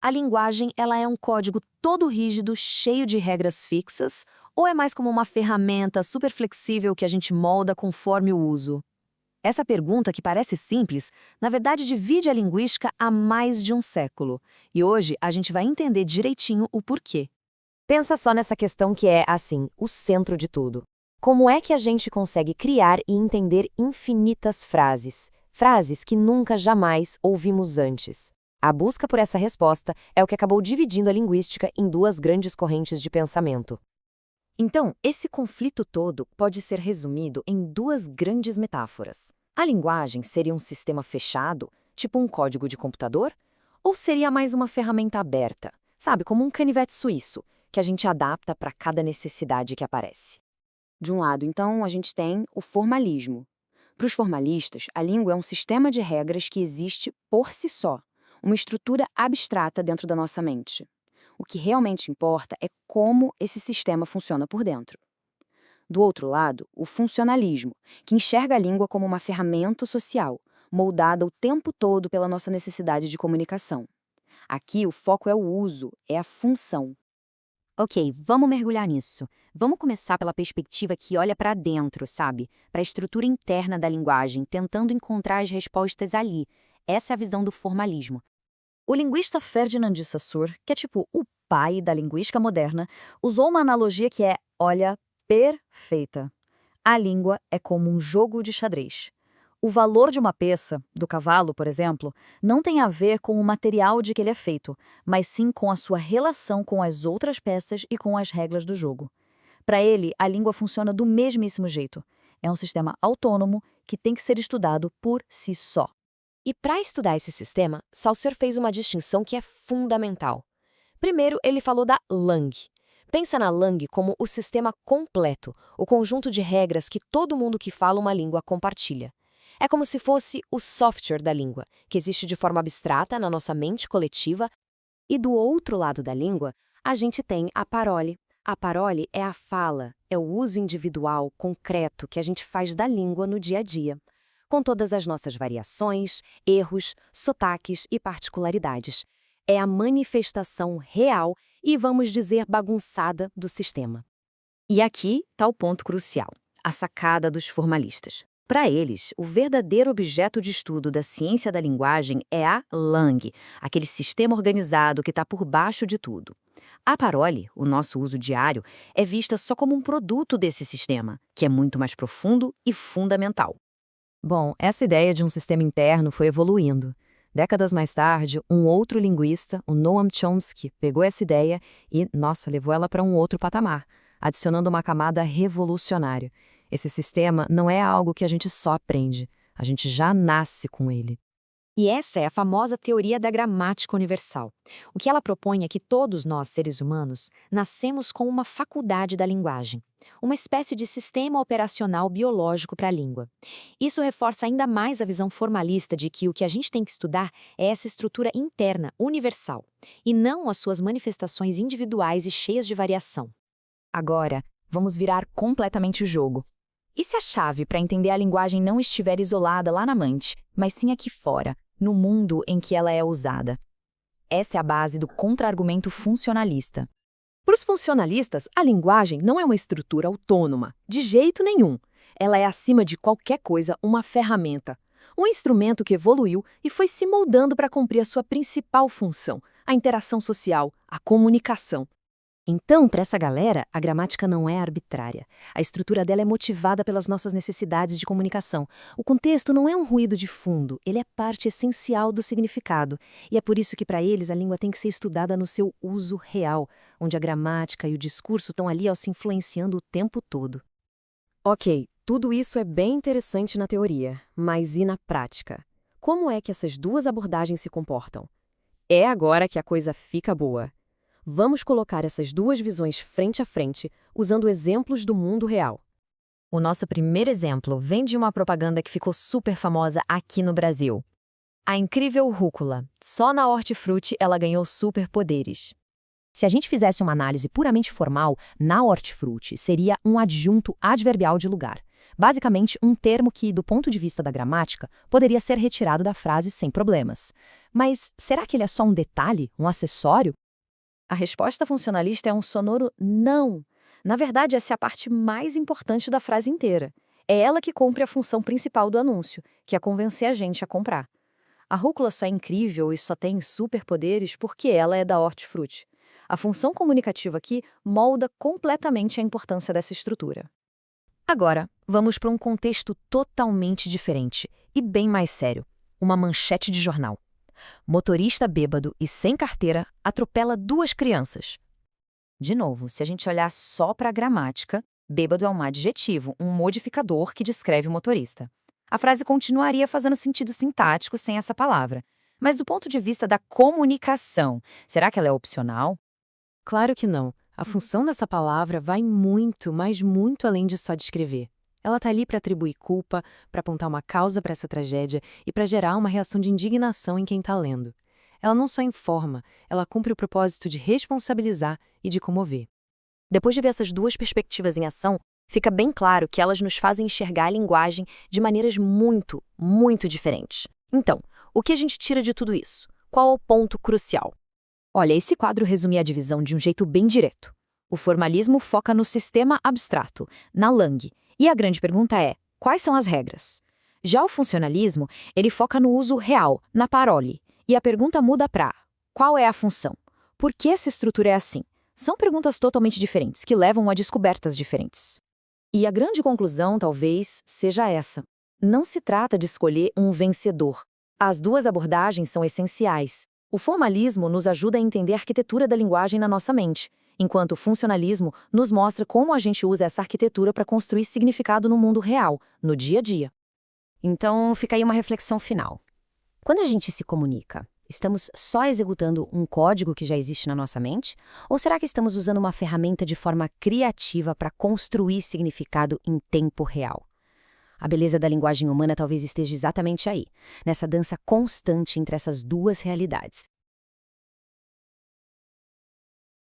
A linguagem, ela é um código todo rígido, cheio de regras fixas, ou é mais como uma ferramenta super flexível que a gente molda conforme o uso? Essa pergunta, que parece simples, na verdade divide a linguística há mais de um século. E hoje a gente vai entender direitinho o porquê. Pensa só nessa questão que é, assim, o centro de tudo. Como é que a gente consegue criar e entender infinitas frases? Frases que nunca jamais ouvimos antes. A busca por essa resposta é o que acabou dividindo a linguística em duas grandes correntes de pensamento. Então, esse conflito todo pode ser resumido em duas grandes metáforas. A linguagem seria um sistema fechado, tipo um código de computador? Ou seria mais uma ferramenta aberta, sabe, como um canivete suíço, que a gente adapta para cada necessidade que aparece? De um lado, então, a gente tem o formalismo. Para os formalistas, a língua é um sistema de regras que existe por si só, uma estrutura abstrata dentro da nossa mente. O que realmente importa é como esse sistema funciona por dentro. Do outro lado, o funcionalismo, que enxerga a língua como uma ferramenta social, moldada o tempo todo pela nossa necessidade de comunicação. Aqui, o foco é o uso, é a função. Ok, vamos mergulhar nisso. Vamos começar pela perspectiva que olha para dentro, sabe? Para a estrutura interna da linguagem, tentando encontrar as respostas ali. Essa é a visão do formalismo. O linguista Ferdinand de Saussure, que é tipo o pai da linguística moderna, usou uma analogia que é, olha, perfeita. A língua é como um jogo de xadrez. O valor de uma peça, do cavalo, por exemplo, não tem a ver com o material de que ele é feito, mas sim com a sua relação com as outras peças e com as regras do jogo. Para ele, a língua funciona do mesmíssimo jeito. É um sistema autônomo que tem que ser estudado por si só. E para estudar esse sistema, Saussure fez uma distinção que é fundamental. Primeiro, ele falou da langue. Pensa na langue como o sistema completo, o conjunto de regras que todo mundo que fala uma língua compartilha. É como se fosse o software da língua, que existe de forma abstrata na nossa mente coletiva, e do outro lado da língua, a gente tem a parole. A parole é a fala, é o uso individual, concreto, que a gente faz da língua no dia a dia, com todas as nossas variações, erros, sotaques e particularidades. É a manifestação real e, vamos dizer, bagunçada do sistema. E aqui está o ponto crucial, a sacada dos formalistas. Para eles, o verdadeiro objeto de estudo da ciência da linguagem é a langue, aquele sistema organizado que está por baixo de tudo. A parole, o nosso uso diário, é vista só como um produto desse sistema, que é muito mais profundo e fundamental. Bom, essa ideia de um sistema interno foi evoluindo. Décadas mais tarde, um outro linguista, o Noam Chomsky, pegou essa ideia e, nossa, levou ela para um outro patamar, adicionando uma camada revolucionária. Esse sistema não é algo que a gente só aprende, a gente já nasce com ele. E essa é a famosa teoria da gramática universal. O que ela propõe é que todos nós, seres humanos, nascemos com uma faculdade da linguagem, uma espécie de sistema operacional biológico para a língua. Isso reforça ainda mais a visão formalista de que o que a gente tem que estudar é essa estrutura interna, universal, e não as suas manifestações individuais e cheias de variação. Agora, vamos virar completamente o jogo. E se a chave para entender a linguagem não estiver isolada lá na mente, mas sim aqui fora, no mundo em que ela é usada? Essa é a base do contra-argumento funcionalista. Para os funcionalistas, a linguagem não é uma estrutura autônoma, de jeito nenhum. Ela é, acima de qualquer coisa, uma ferramenta. Um instrumento que evoluiu e foi se moldando para cumprir a sua principal função, a interação social, a comunicação. Então, para essa galera, a gramática não é arbitrária. A estrutura dela é motivada pelas nossas necessidades de comunicação. O contexto não é um ruído de fundo, ele é parte essencial do significado. E é por isso que, para eles, a língua tem que ser estudada no seu uso real, onde a gramática e o discurso estão ali se influenciando o tempo todo. Ok, tudo isso é bem interessante na teoria, mas e na prática? Como é que essas duas abordagens se comportam? É agora que a coisa fica boa. Vamos colocar essas duas visões frente a frente, usando exemplos do mundo real. O nosso primeiro exemplo vem de uma propaganda que ficou super famosa aqui no Brasil. A incrível rúcula. Só na hortifruti ela ganhou superpoderes. Se a gente fizesse uma análise puramente formal, na hortifruti seria um adjunto adverbial de lugar. Basicamente, um termo que, do ponto de vista da gramática, poderia ser retirado da frase sem problemas. Mas será que ele é só um detalhe, um acessório? A resposta funcionalista é um sonoro não. Na verdade, essa é a parte mais importante da frase inteira. É ela que cumpre a função principal do anúncio, que é convencer a gente a comprar. A rúcula só é incrível e só tem superpoderes porque ela é da hortifruti. A função comunicativa aqui molda completamente a importância dessa estrutura. Agora, vamos para um contexto totalmente diferente e bem mais sério. Uma manchete de jornal. Motorista bêbado e sem carteira atropela 2 crianças. De novo, se a gente olhar só para a gramática, bêbado é um adjetivo, um modificador que descreve o motorista. A frase continuaria fazendo sentido sintático sem essa palavra. Mas do ponto de vista da comunicação, será que ela é opcional? Claro que não. A função dessa palavra vai muito, mas muito além de só descrever. Ela está ali para atribuir culpa, para apontar uma causa para essa tragédia e para gerar uma reação de indignação em quem está lendo. Ela não só informa, ela cumpre o propósito de responsabilizar e de comover. Depois de ver essas 2 perspectivas em ação, fica bem claro que elas nos fazem enxergar a linguagem de maneiras muito, muito diferentes. Então, o que a gente tira de tudo isso? Qual é o ponto crucial? Olha, esse quadro resume a divisão de um jeito bem direto. O formalismo foca no sistema abstrato, na Lang, e a grande pergunta é, quais são as regras? Já o funcionalismo, ele foca no uso real, na parole, e a pergunta muda para, qual é a função? Por que essa estrutura é assim? São perguntas totalmente diferentes, que levam a descobertas diferentes. E a grande conclusão, talvez, seja essa. Não se trata de escolher um vencedor. As 2 abordagens são essenciais. O formalismo nos ajuda a entender a arquitetura da linguagem na nossa mente, enquanto o funcionalismo nos mostra como a gente usa essa arquitetura para construir significado no mundo real, no dia a dia. Então, fica aí uma reflexão final. Quando a gente se comunica, estamos só executando um código que já existe na nossa mente? Ou será que estamos usando uma ferramenta de forma criativa para construir significado em tempo real? A beleza da linguagem humana talvez esteja exatamente aí, nessa dança constante entre essas 2 realidades.